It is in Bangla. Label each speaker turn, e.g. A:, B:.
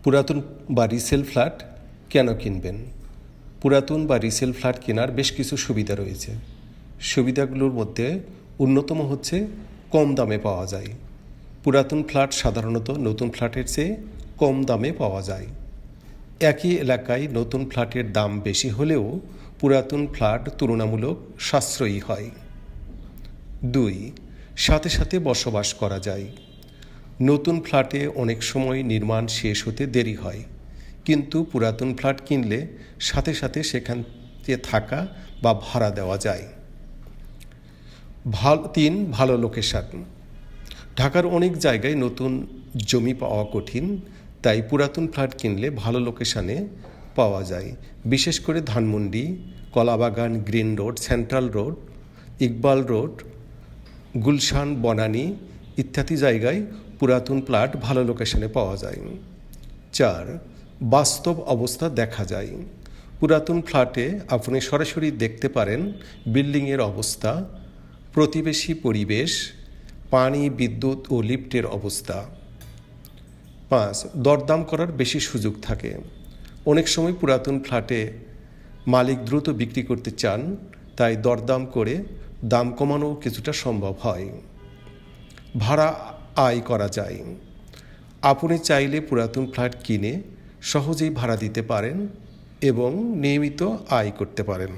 A: পুরাতন বা রিসেল ফ্ল্যাট কেন কিনবেন? পুরাতন বা রিসেল ফ্ল্যাট কেনার বেশ কিছু সুবিধা রয়েছে। সুবিধাগুলোর মধ্যে অন্যতম হচ্ছে কম দামে পাওয়া যায়। পুরাতন ফ্ল্যাট সাধারণত নতুন ফ্ল্যাটের চেয়ে কম দামে পাওয়া যায়। একই এলাকায় নতুন ফ্ল্যাটের দাম বেশি হলেও পুরাতন ফ্ল্যাট তুলনামূলক সাশ্রয়ী হয়। 2. সাথে সাথে বসবাস করা যায়। নতুন ফ্ল্যাটে অনেক সময় নির্মাণ শেষ হতে দেরি হয়, কিন্তু পুরাতন ফ্ল্যাট কিনলে সাথে সাথে সেখানে থাকা বা ভাড়া দেওয়া যায়। 3. ভালো লোকেশন। ঢাকার অনেক জায়গায় নতুন জমি পাওয়া কঠিন, তাই পুরাতন ফ্ল্যাট কিনলে ভালো লোকেশনে পাওয়া যায়। বিশেষ করে Dhanmondi, Kalabagan, green road, central road, Iqbal road, Gulshan, Banani ইত্যাদি জায়গায় পুরাতন ফ্ল্যাট ভালো লোকেশনে পাওয়া যায়। 4. বাস্তব অবস্থা দেখা যায়। পুরাতন ফ্ল্যাটে আপনি সরাসরি দেখতে পারেন বিল্ডিংয়ের অবস্থা, প্রতিবেশী পরিবেশ, পানি, বিদ্যুৎ ও লিফটের অবস্থা। 5. দরদাম করার বেশি সুযোগ থাকে। অনেক সময় পুরাতন ফ্ল্যাটে মালিক দ্রুত বিক্রি করতে চান, তাই দরদাম করে দাম কমানো কিছুটা সম্ভব হয়। ভাড়া আয় করা যায়। আপনি চাইলে পুরাতন ফ্ল্যাট কিনে সহজেই ভাড়া দিতে পারেন এবং নিয়মিত আয় করতে পারেন।